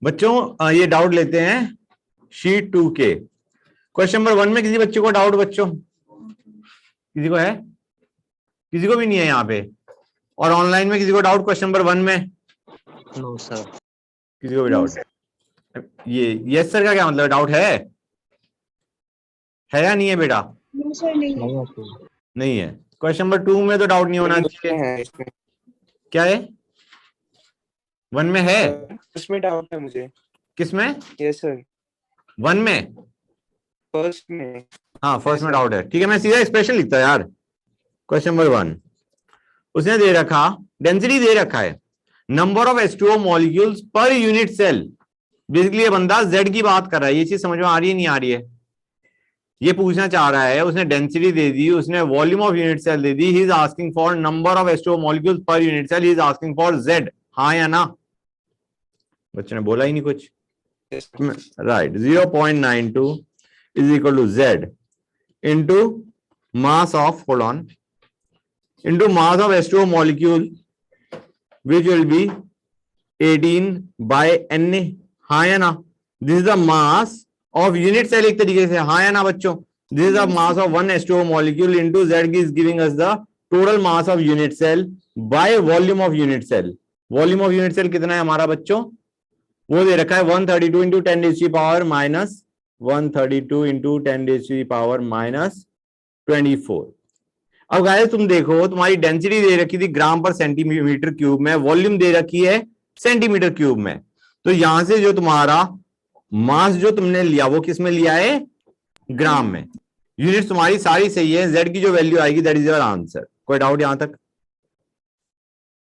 बच्चों ये डाउट लेते हैं शीट 2 के क्वेश्चन नंबर 1 में। किसी बच्चे को डाउट बच्चों? किसी को है? किसी को भी नहीं है यहाँ पे? और ऑनलाइन में किसी को डाउट क्वेश्चन नंबर 1 में? No sir. किसी को भी डाउट? ये यस सर का क्या मतलब? डाउट है या नहीं है बेटा? नो सर नहीं। नहीं है। क्वेश्चन नंबर 2 में तो डाउट नहीं होना चाहिए। क्या है? 1 में है? इसमें डाउट है मुझे। किसमें? Yes sir. 1 में? फर्स्ट में। हाँ फर्स्ट में डाउट है। ठीक है मैं सीधा एक्सप्रेशन लिखता यार। क्वेश्चन नंबर 1 उसने दे रखा, डेंसिटी दे रखा है, number of H2O molecules per unit cell. Basically ये बंदा Z की बात कर रहा है। ये चीज समझ में आ रही है नहीं आ रही है? ये पूछना चाह रहा है, उसने डेंसिटी दे दी, उसने वॉल्यूम ऑफ यूनिट सेल दे दी। He is asking for number of H2O molecules per unit cell. He is asking for Z। हाँ या ना? बच्चे ने बोला ही नहीं कुछ। Right 0.92 is equal to Z into mass of, hold on, into mass of H2O molecule which will be 18 by Na। हाँ या ना? This is the mass of unit cell एक तरीके से। हाँ या ना बच्चों? This is the mass of one H2O molecule into Z is giving us the total mass of unit cell by volume of unit cell। Volume of unit cell कितना है हमारा बच्चों? वो दे रखा है 132 into 10 raised to the power minus 132 into 10 raised to the power minus 24। अब guys तुम देखो, तुम्हारी डेंसिटी दे रखी थी ग्राम पर सेंटीमीटर क्यूब में, वॉल्यूम दे रखी है सेंटीमीटर क्यूब में। तो यहां से जो तुम्हारा मास जो तुमने लिया वो किस में लिया है? ग्राम में। यूनिट तुम्हारी सारी सही है। Z की जो वैल्यू आएगी दैट इज योर आंसर। कोई डाउट यहां तक?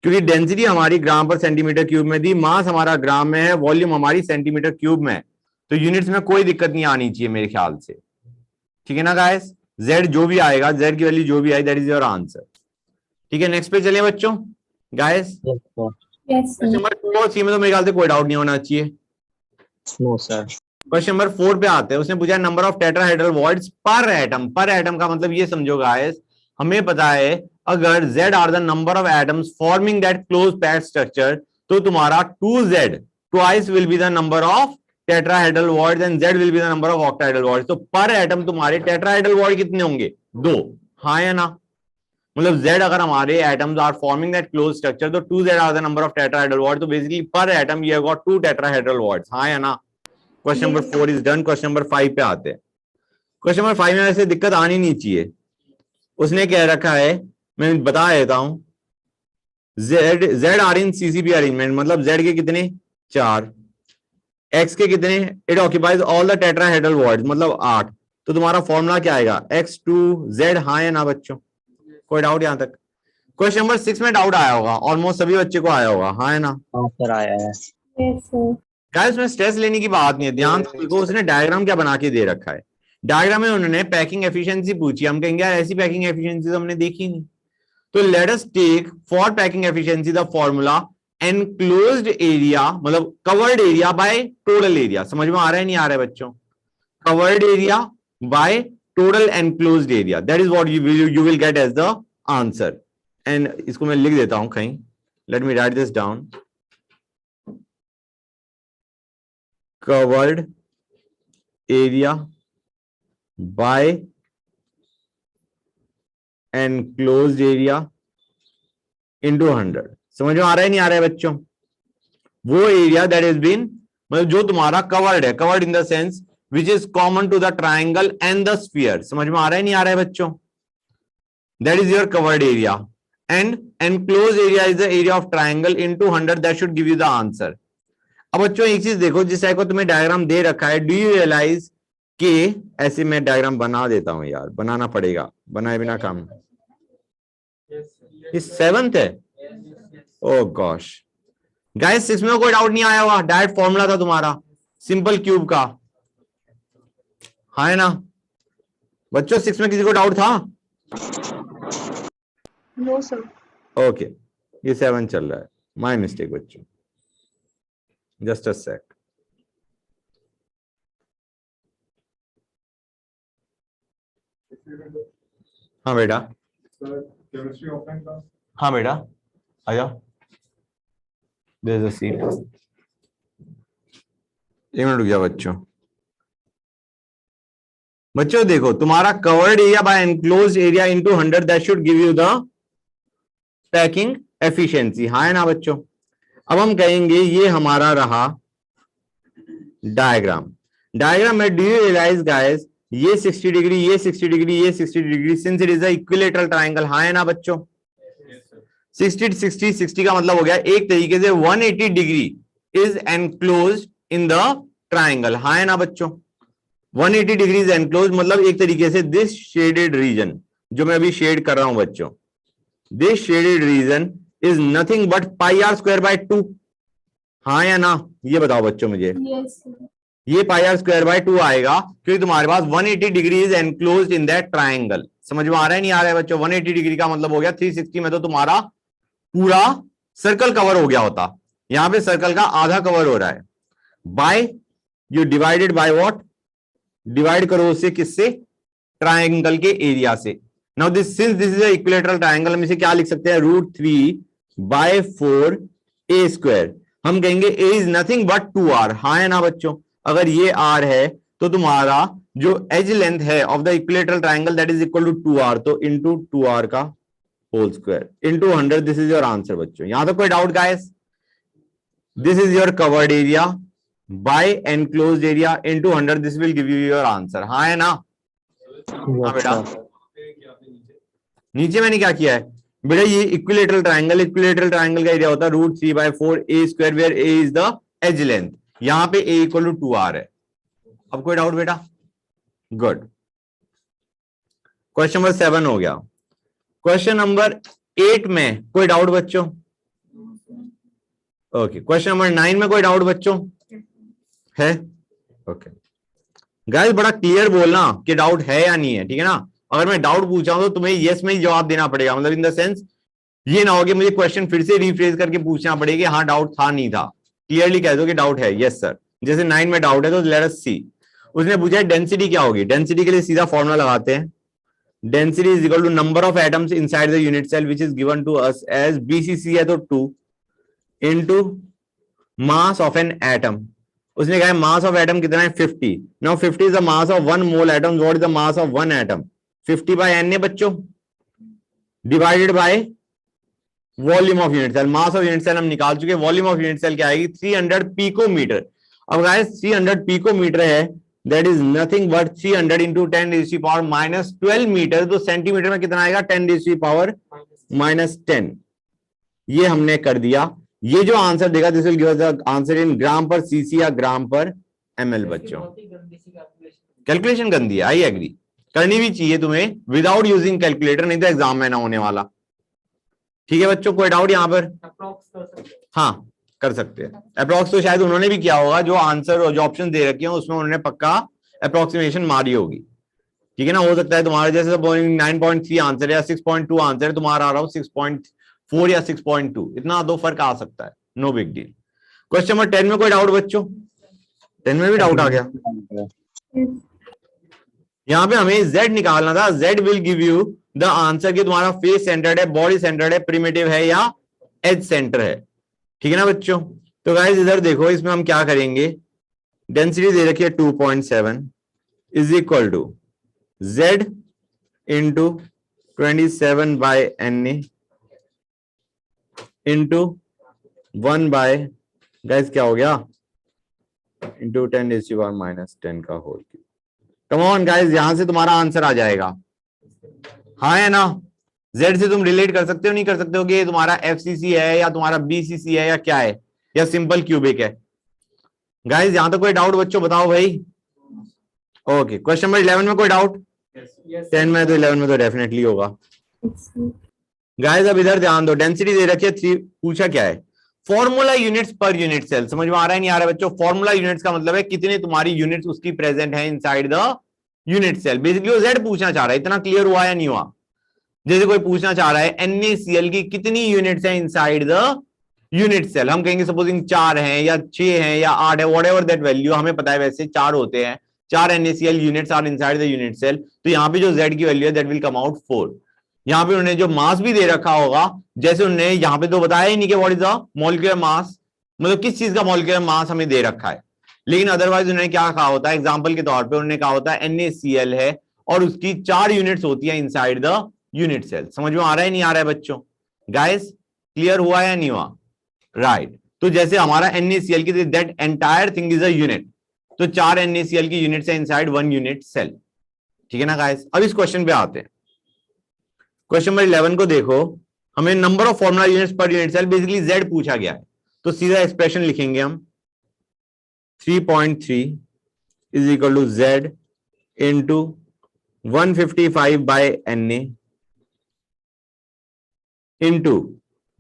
क्योंकि डेंसिटी हमारी ग्राम पर सेंटीमीटर क्यूब में थी, मास हमारा ग्राम में है, वॉल्यूम हमारी सेंटीमीटर क्यूब में है, तो यूनिट्स में कोई दिक्कत नहीं आनी चाहिए मेरे ख्याल से। ठीक है ना गाइस? Z जो भी आएगा, Z की वैल्यू जो भी आई दैट इज योर आंसर। ठीक है नेक्स्ट पे चलिए बच्चों। गाइस क्वेश्चन नंबर 2 और 3 में तो मेरे ख्याल से कोई डाउट नहीं होना चाहिए। No sir. क्वेश्चन नंबर 4 पे आते हैं। उसने पूछा नंबर ऑफ टेट्राहेड्रल वॉइड्स पर एटम। पर एटम का मतलब ये समझो गाइस, हमें पता है अगर Z are the number of atoms forming that close packed structure, तो तुम्हारा 2Z twice will be the number of tetrahedral voids and Z will be the number of octahedral voids. तो पर एटम तुम्हारे tetrahedral void कितने होंगे? 2। हाँ या ना? मतलब Z अगर हमारे atoms are forming that close structure तो 2Z are the number of tetrahedral void. तो बेसिकली पर एटम ये होगा 2 टेट्राहेड्रल वॉइड्स। हाँ या ना? Question number 4 is done. Question number 5 पे आते हैं। क्वेश्चन नंबर 5 में ऐसे दिक्कत आनी नहीं चाहिए। उसने कह रखा है, मैं बता देता हूं, Z are in CCP arrangement, मतलब Z के कितने? 4, X के कितने? It occupies all the tetrahedral voids, मतलब 8। तो तुम्हारा फॉर्मूला क्या आएगा? X2Z। हाँ या ना बच्चों? कोई डाउट यहां तक? क्वेश्चन नंबर 6 में डाउट आया होगा, ऑलमोस्ट सभी बच्चे को आया होगा। हाँ या ना? सर आया है। गाइस उसमें स्ट्रेस लेने की बात नहीं है, ध्यान से देखो उसने डायग्राम क्या बना के दे रखा है। डायग्राम में उन्होंने पैकिंग एफिशिएंसी पूछी। हम कहेंगे यार ऐसी पैकिंग एफिशिएंसी तो हमने देखी नहीं। तो let us take for packing efficiency the formula enclosed area, मतलब covered area by total area. समझ में आ रहा है नहीं आ रहा है बच्चों? Covered area by total enclosed area, that is what you will get as the answer. And इसको मैं लिख देता हूं कहीं, let me write this down. covered area by enclosed area into 100। समझ में आ रहा है नहीं आ रहा है बच्चों? वो एरिया दैट इज बीन, मतलब जो तुम्हारा कवर्ड है, covered in the sense which is common to the triangle and the sphere. समझ में आ रहा है नहीं आ रहा है बच्चों? That is your covered area and enclosed area is the area of triangle into 100। That should give you the answer. अब बच्चों एक चीज देखो, जिस टाइप को तुम्हें डायग्राम दे रखा है, डू यू रियलाइज कि ऐसे मैं डायग्राम बना देता हूं यार, बनाना पड़ेगा, बनाए बिना काम। ये 7th है? ओह गॉश गाइस 6 में कोई डाउट नहीं आया हुआ? डायरेक्ट फॉर्मूला था तुम्हारा सिंपल क्यूब का। हाँ है ना बच्चों? 6 में किसी को डाउट था? No sir. ओके ये 7 चल रहा है, माय मिस्टेक बच्चों, जस्ट अ सेक। हाँ बेटा। Chemistry offline class? हाँ बेटा आ जाओ, देयर इज अ सीट। एक मिनट रुक जाओ बच्चों। बच्चों देखो, तुम्हारा covered area bye enclose area into 100 that should give you the packing efficiency. हाँ है ना बच्चों? अब हम कहेंगे ये हमारा रहा डायग्राम। डायग्राम में डू यू रियलाइज गाइस, ये 60 डिग्री, ये 60 डिग्री, ये 60 degree, since it is a equilateral triangle. हाँ है ना बच्चों? 60 60 60 का मतलब हो गया एक तरीके से 180 degree is enclose in the triangle. हाँ है ना बच्चों? 180 डिग्री इज एनक्लोज मतलब एक तरीके से दिस शेडेड रीजन जो मैं अभी शेड कर रहा हूं बच्चों, this shaded region is nothing but pi r square by 2। हाँ या ना? ये बताओ बच्चों मुझे। ये पाई आर स्क्वायर बाय 2 आएगा क्योंकि तुम्हारे पास 180 degree is enclosed in that triangle. समझ में आ रहा है नहीं आ रहा है बच्चों? 180 डिग्री का मतलब हो गया 360 में तो तुम्हारा पूरा सर्कल कवर हो गया होता, यहां पे सर्कल का आधा कवर हो रहा है। By you divided by what? Divide करो उससे, किससे? ट्रायंगल के एरिया से। Now this since this is a equilateral triangle, हम इसे क्या लिख सकते हैं? √3/4 a स्क्वायर। हम कहेंगे a is nothing but 2r। हाँ है ना बच्चों? अगर ये r है तो तुम्हारा जो एज लेंथ है of the equilateral triangle that is equal to 2r, तो इंटू 2r का whole square into 100। This is your answer बच्चों। यहां तक कोई doubt guys? This is your covered area by enclosed area into 100, this will give you your answer. हाँ है ना? हाँ बेटा, नीचे मैंने क्या किया है बेटा? ये इक्विलेटरल ट्रायंगल का एरिया होता है √3/4 a square, where a is the edge length. यहां पे a इक्वल टू 2r है। अब कोई डाउट बेटा? गुड। क्वेश्चन नंबर 7 हो गया। क्वेश्चन नंबर 8 में कोई डाउट बच्चों? ओके। क्वेश्चन नंबर 9 में कोई डाउट बच्चों है? ओके गाइस, बड़ा क्लियर बोलना कि डाउट है या नहीं है, ठीक है ना? अगर मैं डाउट पूछा हूं तो तुम्हें यस में ही जवाब देना पड़ेगा, मतलब इन द सेंस ये ना हो कि मुझे क्वेश्चन फिर से रिफ्रेज करके पूछना पड़ेगा हाँ डाउट था नहीं था। क्लियरली कह दो कि डाउट है, यस सर। जैसे 9 में डाउट है तो लेट अस सी। उसने पूछा है डेंसिटी क्या होगी। डेंसिटी के लिए सीधा फॉर्मूला लगाते हैं। Density is equal to number of atoms inside the unit cell which is given to us as BCC है तो 2 into mass of an atom. उसने कहा मास ऑफ एटम कितना है? 50। Now 50 is the mass of 1 mole atom. What is the mass of 1 atom? 50/n है बच्चों, divided by volume of unit cell. Mass of unit cell हम निकाल चुके, volume of unit cell क्या आएगी? 300 picometre. अब गाइस 300 पिकोमीटर है, that is nothing but 300 into 10⁻⁻12 metre. तो सेंटीमीटर में कितना आएगा? 10⁻⁻10। ये हमने कर दिया। ये जो आंसर देगा this will give us the answer in gram per cc या ग्राम पर ml बच्चों। कैलकुलेशन गंदी है, आई एग्री। करनी भी चाहिए तुम्हें विदाउट यूजिंग कैलकुलेटर, नहीं तो एग्जाम में ना होने वाला। ठीक है बच्चों, कोई डाउट यहां पर? हाँ कर सकते हैं। अप्रोक्स तो शायद उन्होंने भी किया होगा, जो आंसर जो ऑप्शन दे रखे हैं उसमें उन्होंने पक्का अप्रोक्सीमेशन मारी होगी। ठीक है ना? हो सकता है तुम्हारा जैसे 9.3 आंसर या 6.2 आंसर है, तुम्हारा आ रहा हो 6.4 या 6.2, इतना दो फर्क आ सकता है, no big deal. Question number 10 में कोई डाउट बच्चों? 10 में भी डाउट आ गया। यहां पे हमें z निकालना था। z will give you the answer कि तुम्हारा फेस सेंटर्ड है, बॉडी सेंटर्ड है, प्रिमिटिव है या एज सेंटर है। ठीक है ना बच्चों? तो गाइस इधर देखो, इसमें हम क्या करेंगे? डेंसिटी दे रखी है 2.7 is equal to z into 27/na into 1 guys क्या हो गया? इंटू 10⁻⁻10 का whole cube. Come on guys, यहां से तुम्हारा आंसर आ जाएगा। हाँ है ना? Z से तुम रिलेट कर सकते हो नहीं कर सकते हो कि तुम्हारा FCC है या तुम्हारा BCC है या क्या है, या सिंपल क्यूबिक है। गाइस यहां तक कोई डाउट बच्चों? बताओ भाई। ओके, क्वेश्चन नंबर 11 में कोई डाउट? 10 में तो 11 में तो डेफिनेटली होगा। गाइस अब इधर ध्यान दो, डेंसिटी दे रखी है 3। पूछा क्या है? Formula units per unit cell. समझ में आ रहा है नहीं आ रहा है बच्चों? फॉर्मूला यूनिट्स का मतलब है कितने तुम्हारी यूनिट्स उसकी प्रेजेंट है inside the unit cell. Basically वो Z पूछना चाह रहा है। इतना क्लियर हुआ या नहीं हुआ? जैसे कोई पूछना चाह रहा है NaCl की कितनी यूनिट्स हैं इनसाइड द यूनिट सेल। हम कहेंगे सपोजिंग 4 हैं या 6 हैं या 8 है, व्हाटएवर दैट वैल्यू। हमें पता है वैसे 4 होते हैं, 4 NaCl units are inside the unit cell. तो यहाँ पे जो Z की वैल्यू है दैट विल कम आउट 4। यहाँ पे उन्होंने जो मास भी दे रखा होगा, जैसे उन्होंने यहाँ पे तो बताया ही नहीं कि what is the molecular mass, मतलब किस चीज का मॉलिक्यूलर मास हमें दे रखा है। लेकिन अदरवाइज उन्होंने क्या कहा होता है, एग्जांपल के तौर पे उन्होंने कहा होता है NaCl है और उसकी 4 यूनिट्स होती है इनसाइड द यूनिट सेल। समझ में आ रहा है नहीं आ रहा है बच्चों? गाइस क्लियर हुआ या नहीं हुआ? राइट। तो जैसे हमारा NaCl की that entire thing is a unit, तो 4 NaCl की यूनिट्स है इनसाइड 1 यूनिट सेल। ठीक है ना गाइस? अब इस क्वेश्चन पे आते हैं। क्वेश्चन नंबर 11 को देखो, हमें number of formula units per unit cell basically Z पूछा गया है, तो सीधा एक्सप्रेशन लिखेंगे हम 3.3 is equal to Z into 155 by Na into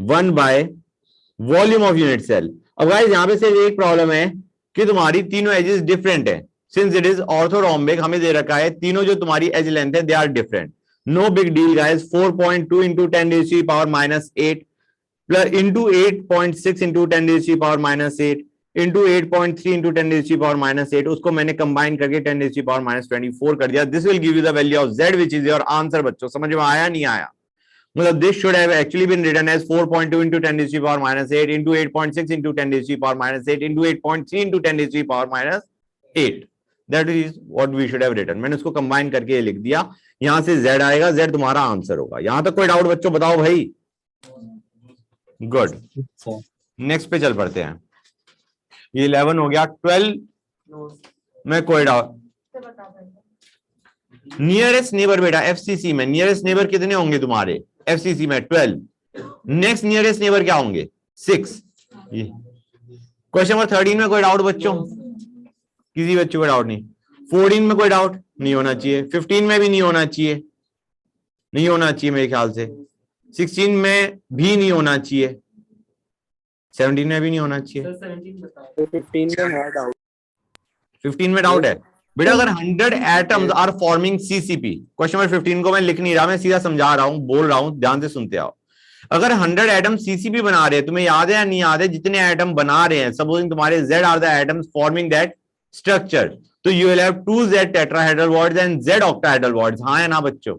1 by volume of unit cell. अब गाइस यहां पे सिर्फ एक प्रॉब्लम है कि तुम्हारी तीनों एजेस डिफरेंट है। सिंस इट इज ऑर्थोरोम्बिक, हमें दे रखा है तीनों जो तुम्हारी एज लेंथ है they are different. No big deal guys. 4.2 into 10 raised to the power minus 8 plus into 8.6 into 10 raised to the power minus 8 into 8.3 into 10 raised to the power minus 8, उसको मैंने कंबाइन करके 10 raised to the power minus 24 कर दिया। This will give you the value of Z which is your answer. बच्चों समझ में आया नहीं आया? मतलब this should have actually been written as 4.2 into 10 raised to the power minus 8 into 8.6 into 10 raised to the power minus 8 into 8.3 into 10 raised to the power minus 8. That is what we should have written. मैंने उसको combine करके ये लिख दिया। यहां से Z आएगा, Z तुम्हारा आंसर होगा। यहां तक कोई डाउट बच्चों? बताओ भाई। गुड, नेक्स्ट पे चल पड़ते हैं। ये 11 हो गया। 12 में कोई डाउट? नियरेस्ट नेबर बेटा FCC में नियरेस्ट नेबर कितने होंगे तुम्हारे FCC में? 12। नेक्स्ट नियरेस्ट नेबर क्या होंगे? 6। क्वेश्चन नंबर 13 में कोई डाउट बच्चों? किसी बच्चों को डाउट नहीं? 14 में कोई डाउट नहीं होना चाहिए। 15 में भी नहीं होना चाहिए, नहीं होना चाहिए मेरे ख्याल से। 16 में भी नहीं होना चाहिए, 17 में भी नहीं होना चाहिए। 15 में डाउट है बेटा। अगर 100 एटम्स are forming CCP, question number 15 को मैं लिख नहीं रहा, मैं सीधा समझा रहा हूं, बोल रहा हूं, ध्यान से सुनते आओ। अगर 100 एटम CCP बना रहे हैं, तुम्हें याद है या नहीं याद है? जितने एटम बना रहे हैं, सपोजिंग तुम्हारे Z are the atoms forming that structure, तो you will have 2Z tetrahedral bonds and Z octahedral bonds. हाँ या ना बच्चों?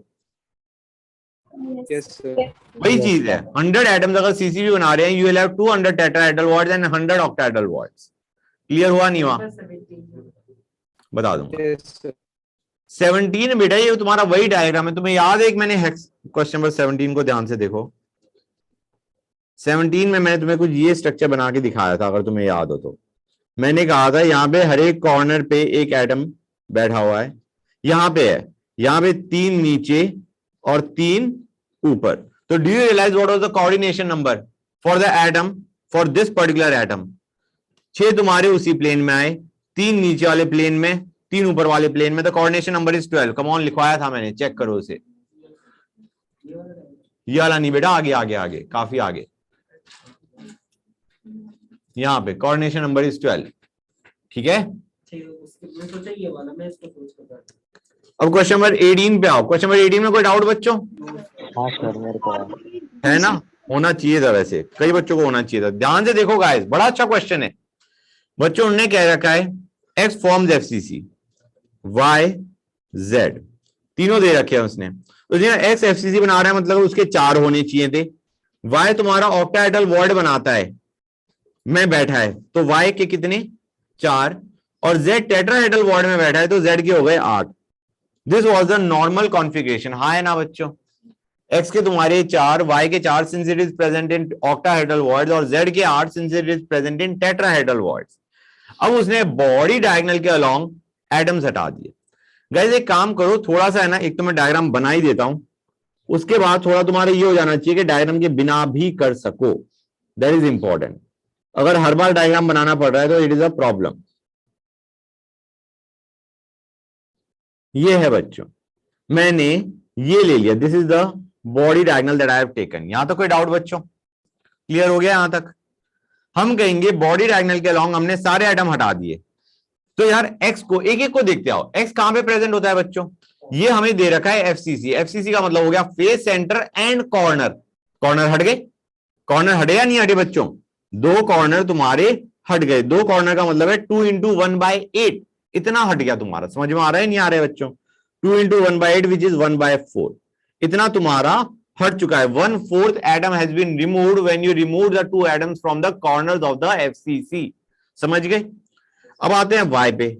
Yes, sir. वही चीज है। 100 एटम्स अगर CCP बना रहे हैं, you will have 200 tetrahedral bonds and 100 octahedral bonds. Clear हुआ नहीं हुआ? बता दूंगा। Yes, sir. 17 बेटा ये तुम्हारा वही डायग्राम है। तुम्हें याद है एक मैंने क्वेश्चन नंबर 17 को ध्यान से देखो। 17 में मैंने तुम्हें कुछ ये स्ट्रक्चर बना के दिखाया था, अगर तुम्हें याद हो तो। मैंने कहा था यहाँ पे हर एक कॉर्नर पे एक एटम बैठा हुआ है, यहाँ पे है, यहाँ पे 3 नीचे और 3 ऊपर। तो do you realise what was the coordination number for the atom for this particular atom? 6 तुम्हारे उसी प्लेन में आए, 3 नीचे वाले प्लेन में, 3 ऊपर वाले प्लेन में। तो coordination number is 12। Come on, लिखवाया था मैंने, चेक करो उसे। ये वाला नहीं बेटा, आगे आगे आगे, काफी आगे। यहाँ पे कोऑर्डिनेशन नंबर इज 12। ठीक है, अब क्वेश्चन नंबर 18 पे आओ। क्वेश्चन नंबर 18 में कोई डाउट बच्चों? हाँ सर, मेरे को है ना? होना चाहिए था, वैसे कई बच्चों को होना चाहिए था। ध्यान से देखो गाइस, बड़ा अच्छा क्वेश्चन है बच्चों। उन्होंने कह रखा है X forms FCC, Y Z, तीनों दे रखे हैं उसने। तो X FCC बना रहा है, मतलब उसके 4 होने चाहिए थे। Y तुम्हारा ऑक्टाहेड्रल बॉन्ड बनाता है, में बैठा है, तो Y के कितने? 4। और Z टेट्राहेड्रल बॉन्ड में बैठा है, तो Z के हो गए 8। This was the normal configuration. हाँ है ना बच्चों? X के तुम्हारे 4, Y के 4 since it is present in octahedral bonds, और Z के 8 since it is present in tetrahedral bonds. अब उसने बॉडी डायगोनल के अलोंग एटम्स हटा दिए। गाइस एक काम करो, थोड़ा सा है ना, एक तो मैं डायग्राम बना ही देता हूं, उसके बाद थोड़ा तुम्हारा ये हो जाना चाहिए कि डायग्राम के बिना भी कर सको। That is important. अगर हर बार डायग्राम बनाना पड़ रहा है तो इट इज अ प्रॉब्लम। ये है बच्चों, मैंने ये ले लिया, this is the body diagonal that I have taken. यहां तक कोई डाउट बच्चों? क्लियर हो गया? यहां तक हम कहेंगे बॉडी डायगोनल के अलोंग हमने सारे एटम हटा दिए। तो यार X को एक एक को देखते आओ। X कहां पे प्रेजेंट होता है बच्चों? ये हमें दे रखा है FCC। FCC का मतलब हो गया face, centre and corner. Corner हट गए? कॉर्नर हटे या नहीं हटे बच्चों? 2 कॉर्नर तुम्हारे हट गए। 2 कॉर्नर का मतलब है 2 into 1/8, इतना हट गया तुम्हारा। समझ में आ रहा है नहीं आ रहा है बच्चों? 2 into 1/8 विच इज 1/4, इतना तुम्हारा हट चुका है। 1/4 atom has been removed when you remove the 2 atoms from the corners of the FCC। समझ गए? अब आते हैं y पे।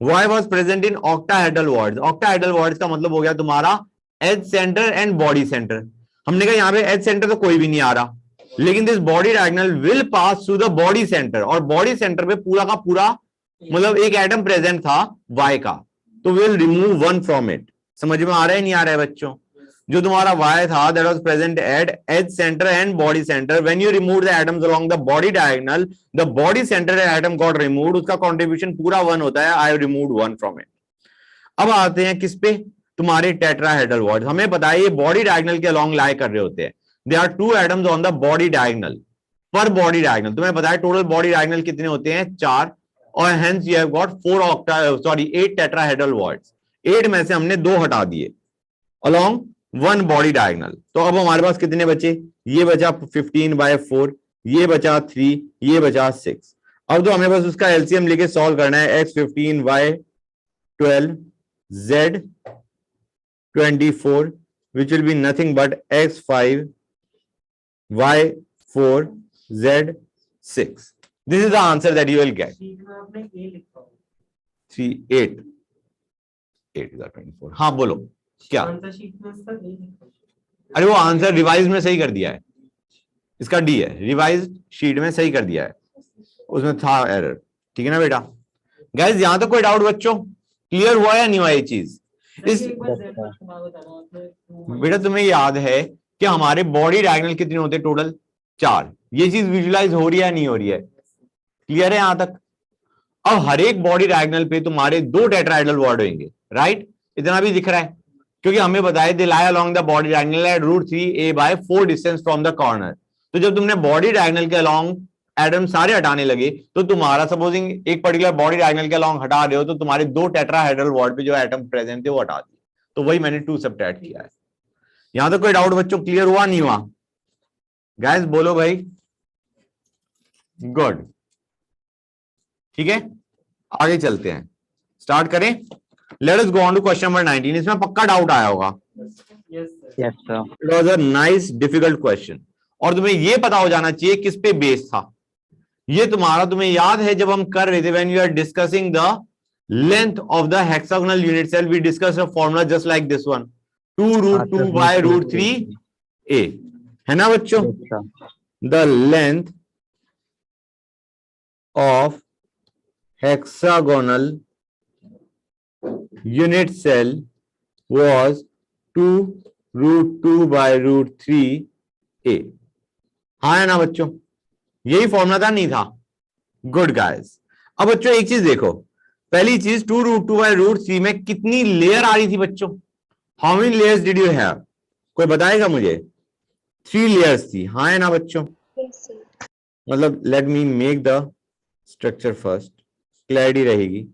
y was present in octahedral wards। octahedral wards का मतलब हो गया तुम्हारा edge centre and body centre. हमने कहा यहाँ पे एज सेंटर तो कोई भी नहीं आ रहा, लेकिन this body diagonal will pass through the body centre, और बॉडी सेंटर पे पूरा का पूरा मतलब एक एटम प्रेजेंट था y का, तो will remove one from it. समझ में आ रहा है नहीं आ रहा है बच्चों? जो तुम्हारा y था that was present at edge centre and body centre, when you remove the atoms along the body diagonal the body centre atom got removed, उसका कंट्रीब्यूशन पूरा 1 होता है। I have removed 1 from it. अब आते हैं किस पे? तुम्हारे टेट्राहेड्रल वॉर्ड्स। हमें पता है ये बॉडी डायगोनल के अलोंग लाई कर रहे होते हैं। They are 2 atoms on the body diagonal. पर बॉडी डायगोनल तुम्हें पता है टोटल बॉडी डायगोनल कितने होते हैं? 4, और hence you have got 8 tetrahedral wards. 8 में से हमने 2 हटा दिए अलोंग 1 बॉडी डायगोनल। तो अब हमारे पास कितने बचे? ये बचा 15/4, ये बचा 3, ये बचा 6। अब तो हमें बस उसका एलसीएम लेके सॉल्व करना है। x15 y12 z24 which will be nothing but x5 y4 z6। this is the answer that you will get। 3 8 8 is 24। हाँ बोलो क्या? अरे वो आंसर रिवाइज में सही कर दिया है, इसका डी है, रिवाइज शीट में सही कर दिया है, उसमें था एरर। ठीक है ना बेटा? गाइस यहां तक कोई डाउट बच्चों? क्लियर हुआ या नहीं हुआ ये चीज? इस बेटा तुम्हें याद है कि हमारे बॉडी डायगोनल कितने होते हैं टोटल? 4। ये चीज विजुलाइज हो रही है या नहीं हो रही है? क्लियर है यहां तक? अब हर एक बॉडी डायगोनल पे तुम्हारे 2 टेट्राहेड्रल वॉर्ड होंगे, राइट? इतना भी दिख रहा है क्योंकि हमें बताया they lie along the body diagonal at √3a/4 distance from the corner. तो जब तुमने बॉडी डायगोनल के अलोंग एटम सारे हटाने लगे तो तुम्हारा सपोजिंग एक पर्टिकुलर बॉडी डायगोनल के अलोंग हटा रहे हो तो तुम्हारे 2 टेट्राहेड्रल वॉर्ड पे जो एटम प्रेजेंट थे वो हटा दिए। तो वही मैंने 2 सब्ट्रैक्ट किया है। यहां तक कोई डाउट बच्चों? क्लियर हुआ नहीं हुआ? गाइस बोलो भाई। गुड। ठीक है आगे चलते हैं, स्टार्ट करें। Let us go on to question number 19। इसमें पक्का डाउट आया होगा। Yes sir. It was a nice difficult question, और तुम्हें ये पता हो जाना चाहिए किस पे बेस्ड था ये तुम्हारा। तुम्हें याद है जब हम कर रहे थे when you are discussing the length of the hexagonal unit cell, we discuss a formula just like this one, 2√2/√3a, है ना बच्चों? The length of hexagonal unit cell was 2√2/√3a। हाँ है ना बच्चों? यही फॉर्मूला था, नहीं था? Good guys. अब बच्चों एक चीज देखो, पहली चीज 2√2/√3 में कितनी लेयर आ रही थी बच्चों? How many layers did you have? कोई बताएगा मुझे? 3 लेयर्स थी, हाँ है ना बच्चों? मतलब let me make the structure first, clarity रहेगी।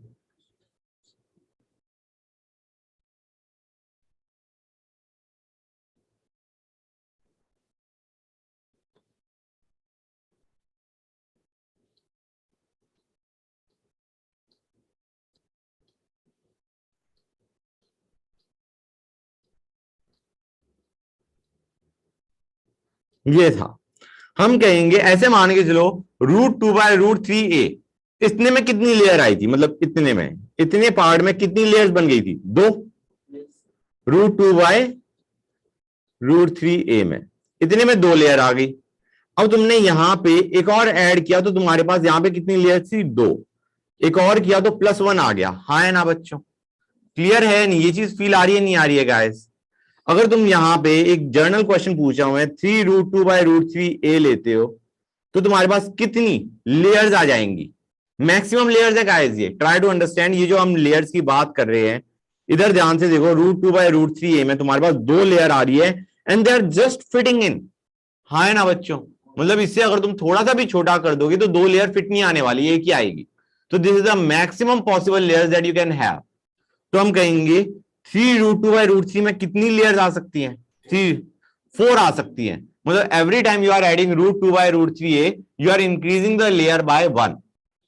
ये था, हम कहेंगे ऐसे मान के चलो √2/√3a, इतने में कितनी लेयर आई थी? मतलब इतने में, इतने पार्ट में कितनी लेयर्स बन गई थी? 2। √2/√3a में इतने में 2 लेयर आ गई। अब तुमने यहां पे एक और ऐड किया तो तुम्हारे पास यहां पे कितनी लेयर थी? 2। एक और किया तो +1 आ गया, हाँ है ना बच्चों? क्लियर है नहीं? ये चीज फील आ रही है नहीं आ रही है गाइस? अगर तुम यहां पे एक जर्नल क्वेश्चन पूछा हुआ है 3√2/√3a लेते हो तो तुम्हारे पास कितनी लेयर्स आ जाएंगी? मैक्सिमम लेयर्स है गाइस। ये ट्राई टू अंडरस्टैंड, ये जो हम लेयर्स की बात कर रहे हैं इधर ध्यान से देखो, √2/√3a में तुम्हारे पास 2 लेयर आ रही है and they are just fitting in, हाँ है ना बच्चों? मतलब इससे अगर तुम थोड़ा सा भी छोटा कर दोगे तो 2 लेयर फिट नहीं आने वाली, एक ही आएगी। तो this is the maximum possible layers that you can have. तो हम कहेंगे 3√2/√3 में कितनी लेयर्स आ सकती हैं? 4 आ सकती हैं। मतलब every time you are adding √2/√3a you are increasing the layer by 1।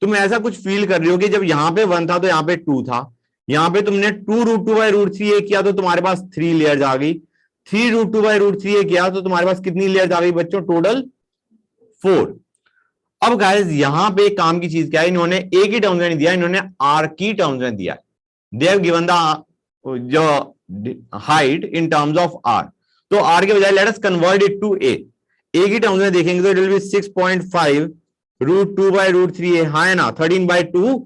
तुम ऐसा कुछ फील कर रही हो कि जब यहां पे 1 था तो यहां पे 2 था, यहां पे तुमने 2√2/√3a किया तो तुम्हारे पास 3 लेयर्स आ गई, 3√2/√3a किया तो तुम्हारे पास कितनी लेयर्स आ गई बच्चों? टोटल 4। अब गाइस यहां पे काम की चीज क्या है, इन्होंने ए की टर्म्स में नहीं दिया, इन्होंने आर की टर्म्स में दिया। दे हैव गिवन द जो height in terms of r, तो आर के बजाय let us convert it to a की टर्म्स में देखेंगे तो इट विल बी 6.5 √2/√3a, हाँ है ना, 13/2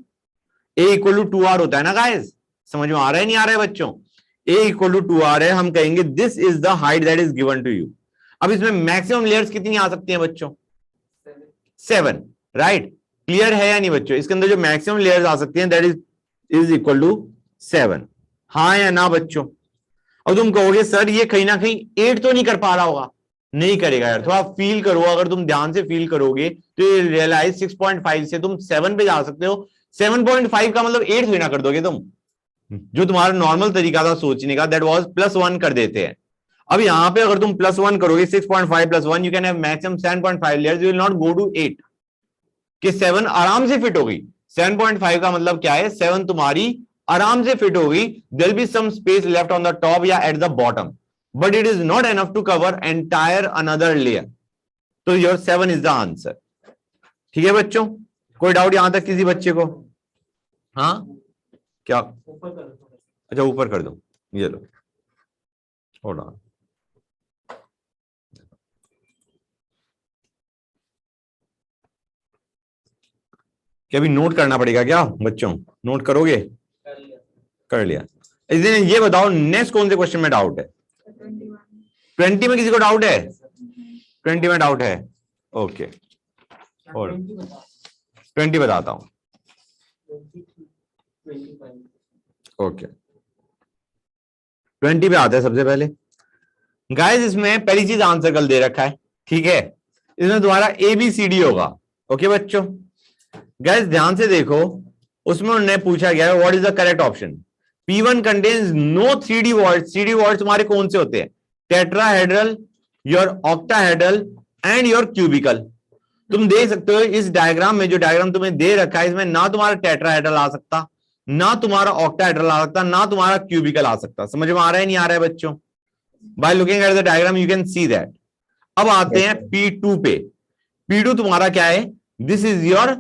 a इक्वल टू 2r होता है ना गाइस, समझ में आ रहा है नहीं आ रहा है बच्चों, a इक्वल टू 2r है, हम कहेंगे this is the height that is given to you. अब इसमें मैक्सिमम लेयर्स कितनी आ सकती हैं बच्चों, 7, राइट, क्लियर है या नहीं बच्चों, इसके अंदर जो मैक्सिमम लेयर्स आ सकती हैं दैट इज इक्वल टू 7, हाँ या ना बच्चों। अब तुम कहोगे सर ये कहीं ना कहीं 8 तो नहीं कर पा रहा होगा, नहीं करेगा यार, थोड़ा फील करो, अगर तुम ध्यान से फील करोगे तो ये रियलाइज 6.5 से तुम 7 पे जा सकते हो, 7.5 का मतलब 8 थोड़ी ना कर दोगे तुम, जो तुम्हारा नॉर्मल तरीका था सोचने का दैट वाज +1 कर देते हैं। अब यहां पे अगर तुम +1 करोगे 6.5 + 1 you can have maximum 7.5 layers, you will not go to 8 कि 7 आराम से फिट होगी। 7.5 का मतलब क्या है, 7 तुम्हारी आराम से फिट होगी, there be some space left on the top या at the bottom, but it is not enough to cover entire another layer, तो योर 7 इज द आंसर। ठीक है बच्चों, कोई डाउट यहां तक किसी बच्चे को? हाँ क्या, अच्छा ऊपर कर दो, ये लो, होल्ड ऑन। क्या अभी नोट करना पड़ेगा क्या बच्चों, नोट करोगे? कर लिया। इसलिए ये बताओ नेक्स्ट कौन से क्वेश्चन में डाउट है? 20 में किसी को डाउट है? 20 में डाउट है, ओके, और 20 बताता हूं, ओके 20 पे आते हैं सबसे पहले। गाइस इसमें पहली चीज आंसर कल दे रखा है, ठीक है, इसमें तुम्हारा ABCD होगा, ओके बच्चों। गाइस ध्यान से देखो, उसमें उन्होंने पूछा गया है what is the correct option. P1 contains no 3D voids, 3D voids तुम्हारे कौन से होते हैं? Tetrahedral, your octahedral and your cubical. तुम देख सकते हो इस डायग्राम में, जो डायग्राम तुम्हें दे रखा है, इसमें ना तुम्हारा टेट्राहेड्रल आ सकता, ना तुम्हारा ऑक्टाहेड्रल आ सकता, ना तुम्हारा क्यूबिकल आ सकता। समझ में आ रहा है नहीं आ रहा है बच्चों? By looking at the diagram you can see that. अब आते हैं P2 पे। P2 तुम्हारा क्या है? दिस इज योर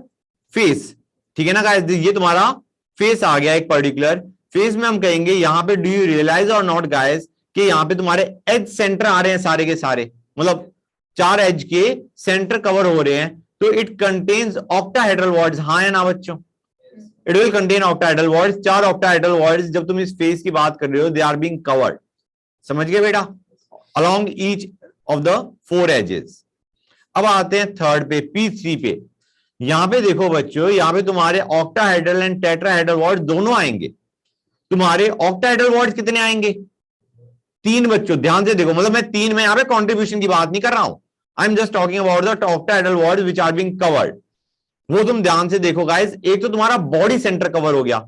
फेस, ठीक है ना गाइस, ये तुम्हारा फेस आ गया, एक पर्टिकुलर फेस में हम कहेंगे यहां पे डू यू रियलाइज और नॉट गाइस कि यहां पे तुम्हारे एज सेंटर आ रहे हैं सारे के सारे, मतलब 4 एज के सेंटर कवर हो रहे हैं, तो इट कंटेन्स ऑक्टाहेड्रल वर्ड्स, हाँ या ना बच्चों? It will contain octahedral words, 4 octahedral words जब तुम इस फेस की बात कर रहे हो, दे आर बीइंग कवर्ड, समझ गए बेटा, along each of the 4 edges. अब आते हैं थर्ड पे, P3 पे। यहां पे देखो बच्चों, यहां पे तुम्हारे ऑक्टाहेड्रल एंड टेट्राहेड्रल वर्ड्स दोनों आएंगे। तुम्हारे ऑक्टाहेड्रल वर्ड्स कितने आएंगे? 3 बच्चों, ध्यान से देखो, मतलब मैं 3 में यहां पे कॉन्ट्रीब्यूशन की बात नहीं कर रहा हूं, I am just talking about the octahedral voids which are being covered. वो तुम ध्यान से देखो गाइस, एक तो तुम्हारा बॉडी सेंटर कवर हो गया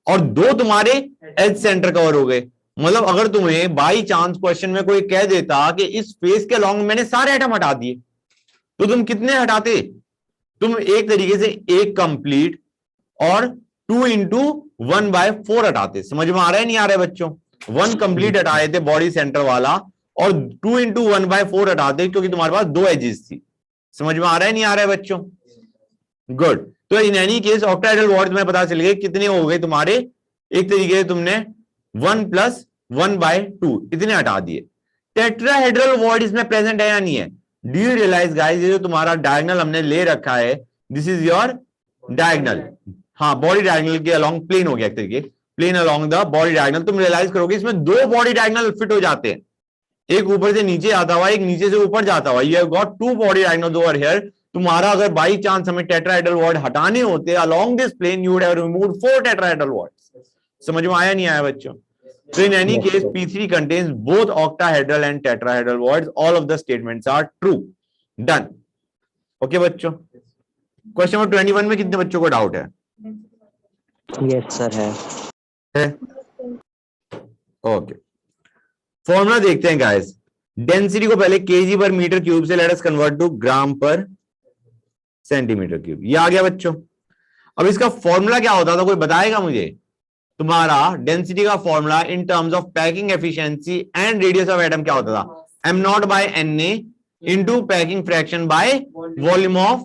और 2 तुम्हारे एज सेंटर कवर हो गए। मतलब अगर तुम्हें बाई चांस क्वेश्चन में कोई कह देता कि इस फेस के लॉन्ग मैंने सारे आइटम हटा दिए, तो तुम कितने हटाते? तुम एक तरीके से एक कंप्लीट और 2 × 1/4 हटाते। समझ में आ रहा है नहीं आ रहा है बच्चों? 1 कंप्लीट हटाए थे बॉडी सेंटर वाला और 2 × 1/4 हटाते, क्योंकि तुम्हारे पास 2 एजेस थी। समझ में आ रहा है नहीं आ रहा है बच्चों? गुड। तो in any case octahedral words में पता चल गए कितने हो गए तुम्हारे, एक तरीके से तुमने 1 + 1/2 इतने हटा दिए। टेट्राहेड्रल वर्ड इसमें प्रेजेंट है या नहीं है? डू यू रियलाइज गाइस, ये जो तुम्हारा डायगोनल हमने ले रखा है, दिस इज योर डायगोनल, हाँ बॉडी डायगोनल के अलोंग प्लेन हो गया, एक तरीके plane along the body diagonal. तुम रियलाइज करोगे इसमें 2 बॉडी डायगोनल फिट हो जाते हैं, एक ऊपर से नीचे आता हुआ, एक नीचे से ऊपर जाता हुआ। You have got 2 body diagonals over here. तुम्हारा अगर बाई चांस हमें टेट्राहेड्रल वर्ड हटाने होते along this plane, you would have removed 4 tetrahedral voids. समझ में आया नहीं आया बच्चों? So in any case, P3 contains both octahedral and tetrahedral words. All of the statements are true. Done. Okay बच्चों? Question number 21 में कितने बच्चों को डाउट है? Yes sir है। ओके, फॉर्मूला देखते हैं गाइस। डेंसिटी को पहले kg/m³ से late us convert to g/cm³। ये आ गया बच्चों। अब इसका फॉर्मूला क्या होता था, कोई बताएगा मुझे? तुम्हारा डेंसिटी का formula in terms of packing efficiency and radius of atom क्या होता था? m0/na into packing fraction by volume of,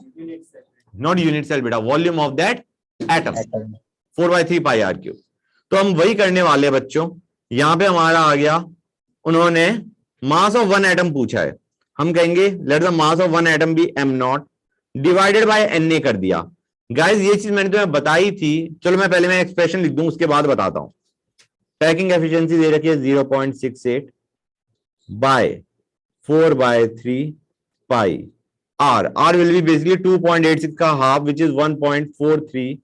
not unit cell बेटा, volume of that atom, 4/3 pi r cube। तो हम वही करने वाले हैं बच्चों। यहां पे हमारा आ गया, उन्होंने मास ऑफ वन एटम पूछा है, हम कहेंगे let the mass of one atom be m naught divided by na कर दिया। गाइस ये चीज मैंने तुम्हें बताई थी, चलो मैं पहले मैं एक्सप्रेशन लिख दूं उसके बाद बताता हूं। पैकिंग एफिशिएंसी दे रखी है 0.68 by 4/3 pi r, r will be basically 2.86 का हाफ विच इज 1.43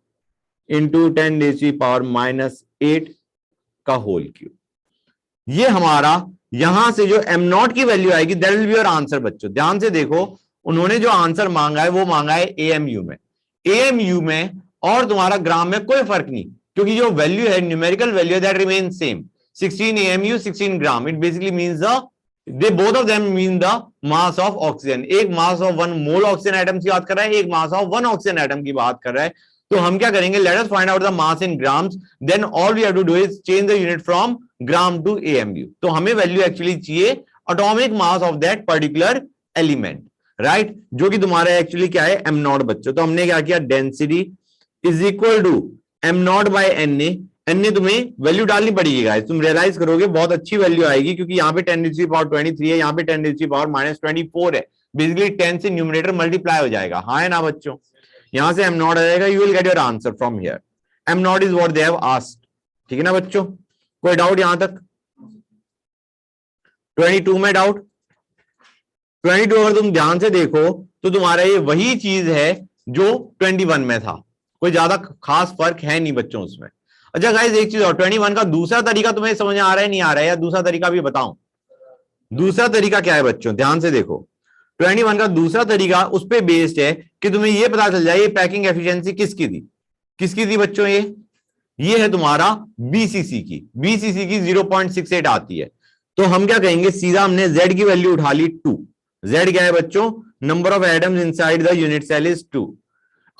इंटू 10⁻⁻8 का होल क्यूब। ये हमारा यहां से जो m नॉट की वैल्यू आएगी that will be your answer. बच्चों ध्यान से देखो, उन्होंने जो आंसर मांगा है वो मांगा है AMU में, AMU में और तुम्हारा ग्राम में कोई फर्क नहीं, क्योंकि जो वैल्यू है numerical value that remain same, 16 AMU 16 gram. It basically means they both of them mean the mass of oxygen. एक mass of 1 mole oxygen atom की बात कर रहा है, एक मास ऑफ 1 ऑक्सीजन एटम की बात कर रहा है। तो हम क्या करेंगे, let us find out the mass in grams, then all we have to do is change the unit from gram to AMU। तो हमें वैल्यू एक्चुअली चाहिए atomic mass of that particular element, right, जो कि तुम्हारा actually क्या है m not. बच्चों तो हमने क्या किया, density is equal to m naught by na। N तुम्हें वैल्यू डालनी पड़ेगी गाइस, तुम रियलाइज करोगे बहुत अच्छी वैल्यू आएगी, क्योंकि यहाँ पे 10⁻23 है, यहाँ पे 10⁻⁻24 है। बेसिकली 10 से न्यूमरेटर मल्टीप्लाई हो जाएगा, हाँ है ना बच्चों। यहां से m नॉट आ जाएगा, you will get your answer from here. m not is what they have asked, ठीक है ना बच्चों। कोई डाउट यहां तक? 22 में डाउट? 22 अगर तुम ध्यान से देखो तो तुम्हारा ये वही चीज है जो 21 में था, कोई ज्यादा खास फर्क है नहीं बच्चों उसमें। अच्छा गाइस एक चीज और, 21 का दूसरा तरीका तुम्हें समझ में आ रहा है नहीं आ रहा है, या दूसरा तरीका भी बताऊं? दूसरा तरीका क्या है बच्चों, ध्यान से देखो। 21 का दूसरा तरीका उस पे बेस्ड है कि तुम्हें ये पता चल जाए ये पैकिंग एफिशिएंसी किसकी थी, किसकी थी बच्चों, ये है तुम्हारा बीसीसी की। बीसीसी की 0.68 आती है। तो हम क्या कहेंगे, सीधा हमने z की वैल्यू उठा ली 2। z क्या है बच्चों, number of atoms inside the unit cell is 2।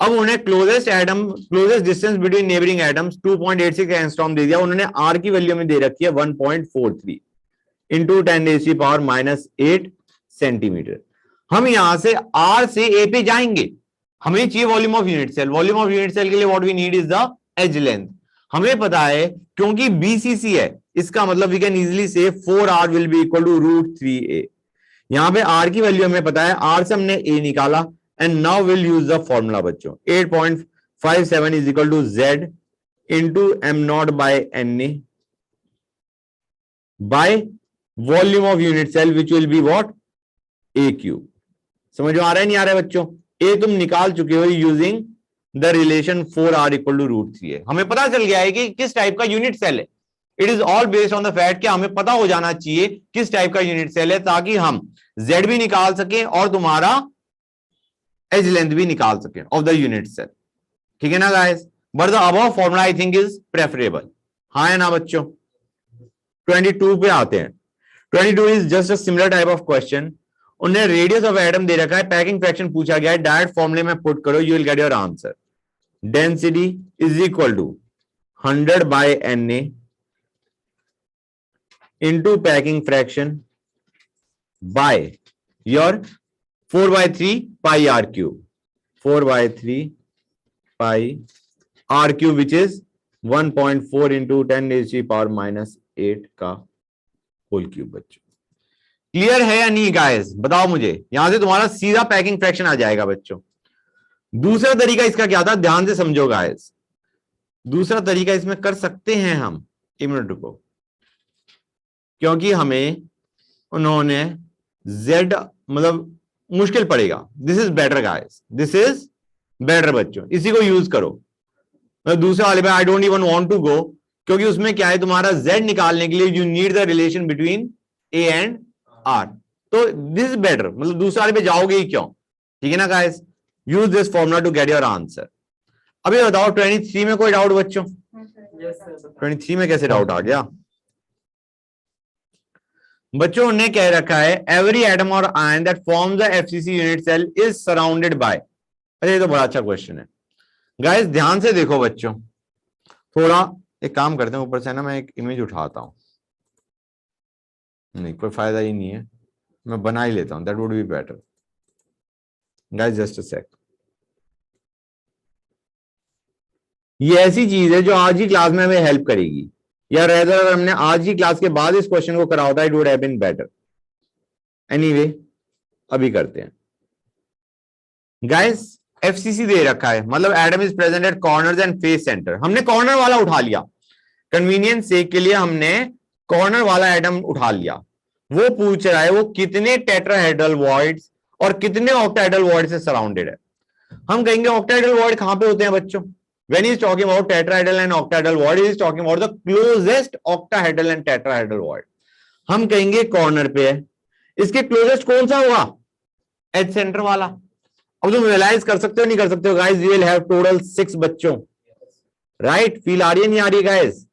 अब उन्हें closest distance between neighbouring atoms 2.86 angstrom दे दिया। उन्होंने r की वैल्यू में दे रखी है 1.43 इंटू 10⁻⁸ सेंटीमीटर। हम यहां से r से a पे जाएंगे, हमें चाहिए volume of unit cell. Volume of unit cell के लिए what we need is the edge length. हमें पता है क्योंकि बीसीसी है, इसका मतलब वी कैन इजीली से 4r will be equal to √3a। यहां पे r की वैल्यू हमें पता है, r से हमने a निकाला and now will use the formula बच्चों। 8.57 is equal to z into m naught by na by volume of unit cell which will be what, a cube. समझ में आ रहा है नहीं आ रहा है बच्चों? a तुम निकाल चुके हो using the relation 4r equal to √3a। हमें पता चल गया है कि किस टाइप का यूनिट सेल है। It is all based on the fact कि हमें पता हो जाना चाहिए किस टाइप का यूनिट सेल है, ताकि हम z भी निकाल सकें और तुम्हारा एज लेंथ भी निकाल सकें ऑफ द यूनिट सेल, ठीक है ना guys. But the above formula I think is preferable, हाँ है ना बच्चों। 22 पे आते हैं। 22 is just a similar type of question. उन्हें रेडियस ऑफ एटम दे रखा है, पैकिंग फ्रैक्शन पूछा गया है, डायरेक्ट फॉर्मूले में पुट करो, you will get your answer. Density is equal to 100 by na into packing fraction by your 4/3 pi r cube, 4/3 pi r cube which is 1.4 into 10⁻⁻8 का whole cube. बच्चों clear है या नहीं गाइस, बताओ मुझे। यहां से तुम्हारा सीधा पैकिंग फ्रैक्शन आ जाएगा बच्चों। दूसरा तरीका इसका क्या था, ध्यान से समझो गाइस। दूसरा तरीका इसमें कर सकते हैं हम, एक मिनट रुको, क्योंकि हमें उन्होंने z मतलब मुश्किल पड़ेगा। This is better guys, this is better बच्चों, इसी को यूज करो। दूसरा वाले पे I don't even want to go, क्योंकि उसमें क्या है, तुम्हारा z निकालने के लिए you need the relation between a and r। तो दिस इज बेटर, मतलब दूसरे वाले पे जाओगे ही क्यों, ठीक है ना guys. Use this formula to get your answer. अभी बताओ 23 में कोई डाउट बच्चों? 23 में कैसे डाउट आ गया बच्चों? ने कह रखा है एवरी एटम और ion that forms the FCC unit cell is surrounded by. अरे ये तो बड़ा अच्छा क्वेश्चन है गाइस, ध्यान से देखो बच्चों। थोड़ा एक काम करते हैं, ऊपर से ना मैं एक इमेज उठाता हूं, नहीं कोई फायदा ही नहीं है, मैं बना ही लेता हूं, that would be better guys, just a sec. ये ऐसी चीज है जो आज ही क्लास में हमें हेल्प करेगी, या रेदर अगर हमने आज ही क्लास के बाद इस क्वेश्चन को करा होता, it would have been better. Anyway अभी करते हैं गाइस। एफसीसी दे रखा है, मतलब atom is present at corners and face centre. हमने कॉर्नर वाला उठा लिया, कन्वीनियंस सेक के लिए हमने कॉर्नर वाला एटम उठा लिया। वो पूछ रहा है वो कितने टेट्राहेड्रल वॉइड्स और कितने ऑक्टाहेड्रल वॉइड से सराउंडेड है। हम कहेंगे ऑक्टाहेड्रल वॉइड कहां पे होते हैं बच्चों? When he is talking about tetrahedral and octahedral void, he is talking about the closest octahedral and tetrahedral void. हम कहेंगे कॉर्नर पे है, इसके क्लोजेस्ट कौन सा होगा? एज सेंटर वाला। अब तुम रियलाइज कर सकते हो नहीं कर सकते हो guys, we will have total 6 बच्चों, राइट? फील आ रही है नहीं आ रही guys?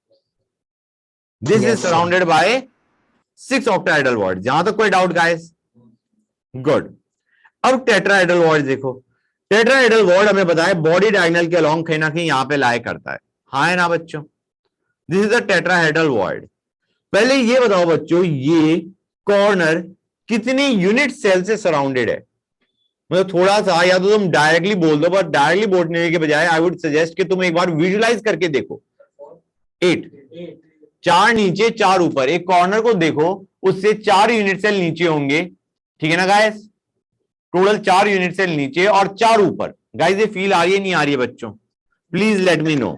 This is surrounded bye 6 octahedral void। जहां तक कोई डाउट गाइस? गुड। अब टेट्राहेड्रल वॉइड देखो, टेट्राहेड्रल वॉइड हमें पता है बॉडी डायगोनल के अलोंग कहीं ना कहीं यहां पे लाए करता है, हाँ है ना बच्चों? This is the tetrahedral void. पहले ये बताओ बच्चों, ये कॉर्नर कितनी यूनिट सेल से सराउंडेड है? मतलब थोड़ा सा, या तो तुम डायरेक्टली बोल दो, बट डायरेक्टली बोलने के बजाय आई वुड सजेस्ट कि तुम एक बार विजुलाइज करके देखो। 8, 4 नीचे 4 ऊपर, एक कॉर्नर को देखो, उससे 4 यूनिट सेल नीचे होंगे, ठीक है ना गाइस? टोटल 4 यूनिट सेल नीचे और 4 ऊपर। गाइस ये फील आ रही है नहीं आ रही है बच्चों? Please let me know.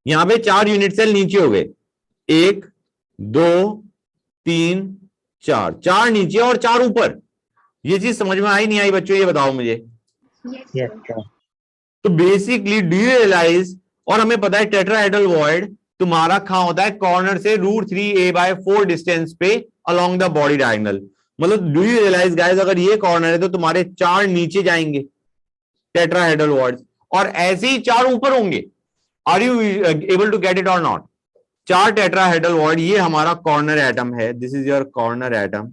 यहां पे 4 यूनिट सेल नीचे हो गए, 1 2 3 4, 4 नीचे और 4 ऊपर। ये चीज समझ में आई नहीं आई बच्चों, ये बताओ मुझे। Yes, sir. तो बेसिकली डू यू रियलाइज, और हमें पता है टेट्राहेड्रल वॉइड तुम्हारा कहां होता है? कॉर्नर से √3a/4 डिस्टेंस पे अलोंग द बॉडी डायगोनल। मतलब डू यू रियलाइज गाइस, अगर ये कॉर्नर है तो तुम्हारे 4 नीचे जाएंगे टेट्राहेड्रल वॉइड्स, और ऐसे ही 4 ऊपर होंगे। Are you able to get it और नॉट? 4 टेट्राहेड्रल वॉइड, ये हमारा कॉर्नर एटम है, this is your corner atom.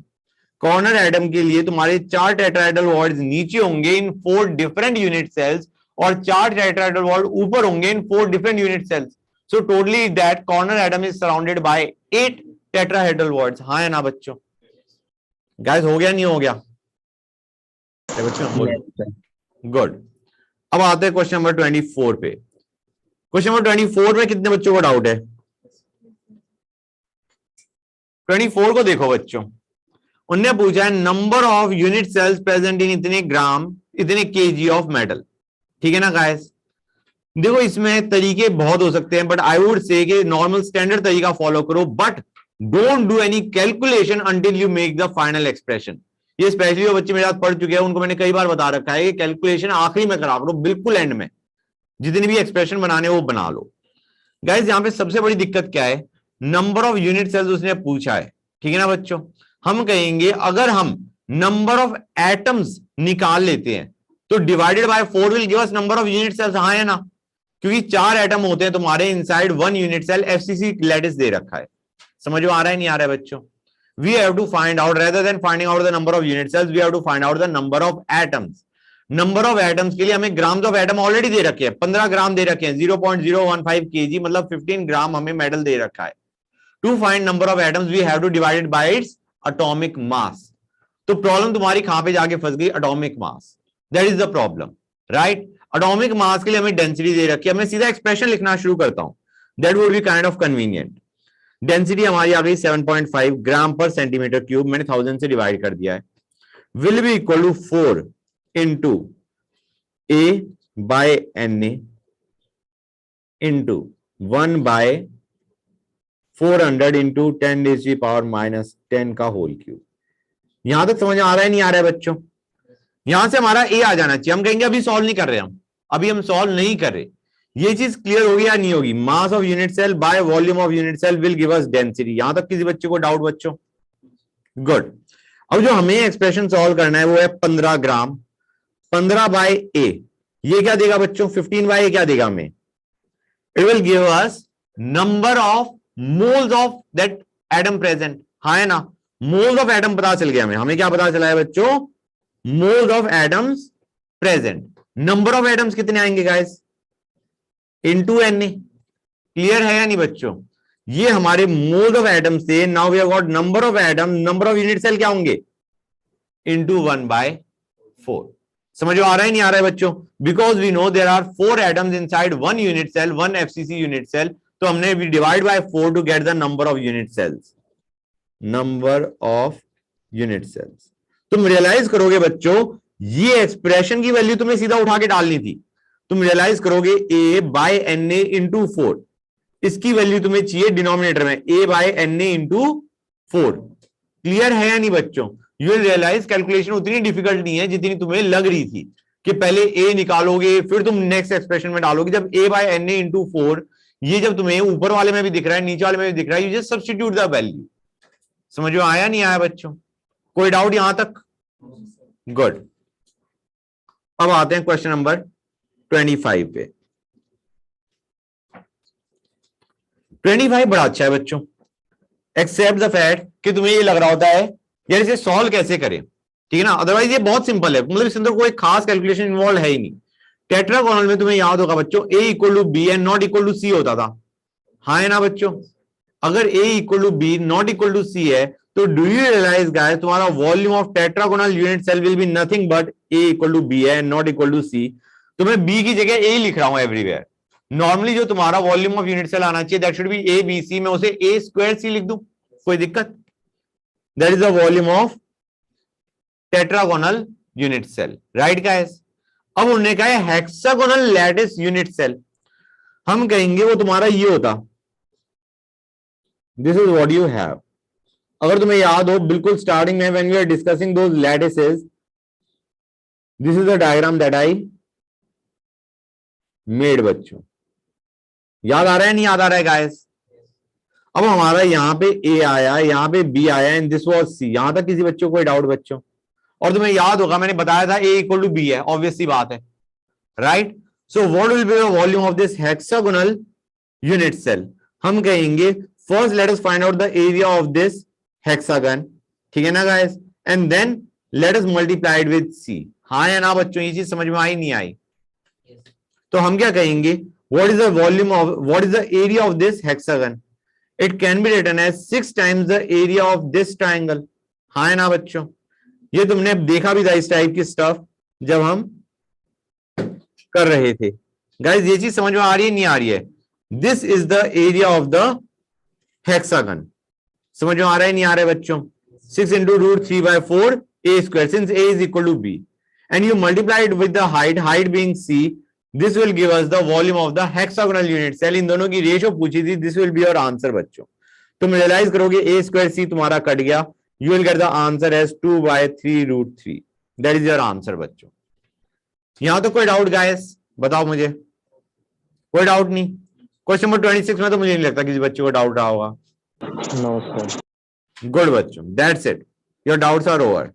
Corner atom के लिए तुम्हारे 4 टेट्राहेड्रल वॉइड्स नीचे होंगे इन 4 डिफरेंट यूनिट सेल्स, और 4 टेट्राहेड्रल वॉइड ऊपर होंगे in 4 different unit cells. So totally that corner atom is surrounded by 8 tetrahedral voids, हाँ है ना बच्चों? गाइस हो गया नहीं हो गया बच्चों? गुड। अब आते हैं क्वेश्चन नंबर 24 पे। क्वेश्चन नंबर 24 में कितने बच्चों को डाउट है? 24 को देखो बच्चों, उनने पूछा है number of unit cells present in इतने ग्राम इतने केजी ऑफ मेटल, ठीक है ना गाइस? देखो इसमें तरीके बहुत हो सकते हैं, बट आई वुड से कि नॉर्मल स्टैंडर्ड तरीका फॉलो करो, but don't do any calculation until you make the final expression. ये स्पेशली जो बच्चे मेरे साथ पढ़ चुके हैं उनको मैंने कई बार बता रखा है कि कैलकुलेशन आखिरी में करा करो, बिल्कुल एंड में जितनी भी एक्सप्रेशन बनाने वो बना लो। गाइस यहां पे सबसे बड़ी दिक्कत क्या है? नंबर ऑफ यूनिट सेल्स उसने पूछा है, ठीक है ना बच्चों? हम कहेंगे अगर हम नंबर ऑफ एटम्स निकाल लेते हैं तो divided by 4 will give us number of unit cells, हाँ है ना? क्योंकि 4 एटम होते हैं तुम्हारे inside 1 unit cell, FCC lattice दे रखा है। समझ में आ रहा है नहीं आ रहा है बच्चों? We have to find out, rather than finding out the number of unit cells, we have to find out the number of atoms. Number of atoms के लिए हमें ग्राम्स ऑफ एटम ऑलरेडी दे रखे हैं, 15 ग्राम दे रखे हैं, 0.015 kg, मतलब 15 ग्राम हमें मेटल दे रखा है। To find number of atoms we have to divide it by its atomic mass. तो प्रॉब्लम तुम्हारी कहां पे जाके फंस गई? Atomic mass, that is the problem, right? Atomic mass के लिए हमें डेंसिटी दे रखी है, मैं सीधा एक्सप्रेशन लिखना शुरू करता हूं, that would be kind of convenient. Density हमारी आ गई 7.5 ग्राम पर सेंटीमीटर क्यूब, मैंने 1000 से डिवाइड कर दिया है, will be equal to 4 into A by Na into 1 by 400 into 10⁻⁻10 का होल क्यूब। यहां तक समझ आ रहा है नहीं आ रहा है बच्चों? यहां से हमारा A आ जाना चाहिए। हम कहेंगे अभी सॉल्व नहीं कर रहे, हम अभी हम सॉल्व नहीं कर रहे। ये चीज क्लियर होगी या नहीं होगी? Mass of unit cell by volume of unit cell will give us density. यहां तक किसी बच्चे को डाउट बच्चों? गुड। अब जो हमें एक्सप्रेशन सॉल्व करना है वो है 15 ग्राम, 15 बाय A, ये क्या देगा बच्चों? 15 बाय A क्या देगा हमें? It will give us number of moles of that atom present, हाँ है ना? मोल्स ऑफ एटम पता चल गया हमें। हमें क्या पता चला है बच्चों? Moles of atoms present. Number of atoms कितने आएंगे गाइस? Into Na। क्लियर है या नहीं बच्चों? ये हमारे मोल्ड ऑफ एटम से now we have got number of atom, number of unit cell क्या होंगे इंटू 1/4। समझ में आ रहा है नहीं आ रहा है बच्चों? Because we know there are 4 atoms inside 1 unit cell, 1 FCC unit cell, तो हमने we divide by 4 to get the number of unit cells, number of unit cells. तुम रियलाइज करोगे बच्चों ये एक्सप्रेशन की वैल्यू तुम्हें सीधा उठा के डालनी थी। तुम रियलाइज करोगे a by N A into 4, इसकी वैल्यू तुम्हें चाहिए डिनोमिनेटर में a by N A into 4। Clear है या नहीं बच्चों? यू विल रियलाइज कैलकुलेशन उतनी डिफिकल्ट नहीं है जितनी तुम्हें लग रही थी कि पहले a निकालोगे फिर तुम नेक्स्ट एक्सप्रेशन में डालोगे। जब a by N A into 4, ये जब तुम्हें ऊपर वाले में भी दिख रहा है नीचे वाले में भी दिख रहा है, you just substitute the value. समझ में आया नहीं आया बच्चों? कोई डाउट यहां तक? गुड। अब आते हैं क्वेश्चन नंबर 25 पे। 25 बड़ा अच्छा है बच्चों, एक्सेप्ट द फैक्ट कि तुम्हें ये लग रहा होता है यार इसे सॉल्व कैसे करें, ठीक है ना? अदरवाइज ये बहुत सिंपल है, मतलब इसके अंदर कोई खास कैलकुलेशन इन्वॉल्व है ही नहीं। टेट्रागोनल में तुम्हें याद होगा बच्चों a equal to b and not equal to c होता था, हाँ है ना बच्चों? अगर a equal to b not equal to c है तो डू यू रियलाइज गाइस तुम्हारा volume of tetragonal unit cell will be nothing but a equal to b है नॉट इक्वल टू सी। तो मैं b की जगह a लिख रहा हूं एवरीवेयर। नॉर्मली जो तुम्हारा वॉल्यूम ऑफ यूनिट सेल आना चाहिए that should be a b c, मैं उसे a स्क्वायर c लिख दूं, कोई दिक्कत? That is the volume of tetragonal unit cell, right guys? अब उन्होंने कहा है हेक्सागोनल लैटिस यूनिट सेल, हम कहेंगे वो तुम्हारा ये होता, this is what you have. अगर तुम्हें याद हो बिल्कुल स्टार्टिंग में when we are discussing those lattices, this is the diagram that I made बच्चों। याद आ रहा है नहीं याद आ रहा है गाइस? अब हमारा यहां पे a आया, यहां पे b आया एंड दिस वाज c। यहां तक किसी बच्चों को कोई डाउट बच्चों? और तुम्हें याद होगा मैंने बताया था a इक्वल टू b है, ऑब्वियस सी बात है, right? So what will be the volume of this hexagonal unit cell? हम कहेंगे first let us find out the area of this hexagon, ठीक है ना guys? And then let us multiply it with c। हाँ या ना बच्चों? ये चीज समझ में आई नहीं आई? तो हम क्या कहेंगे what is the volume of what is the area of this hexagon? It can be written as 6 times the area of this triangle। हाँ है ना बच्चों? ये तुमने देखा भी था इस टाइप की स्टफ जब हम कर रहे थे। गाइस ये चीज समझ में आ रही है नहीं आ रही है? This is the area of the hexagon. समझ में आ रहा है नहीं आ रहा है बच्चों? 6 into root 3/4 a square, since a is equal to b and you multiply it with the height being c, this will give us the volume of the hexagonal unit cell। इन दोनों की रेशियो पूछी थी, this will be your answer बच्चों। तुम realise करोगे a square c तुम्हारा cut गया, you will get the answer as 2/3√3। that is your answer बच्चों। यहां तो कोई डाउट गाइस? बताओ मुझे, कोई डाउट नहीं? क्वेश्चन नंबर 26 में तो मुझे नहीं लगता किसी बच्चे को डाउट रहा होगा। No, sir. गुड बच्चों, that's it, your doubts are over.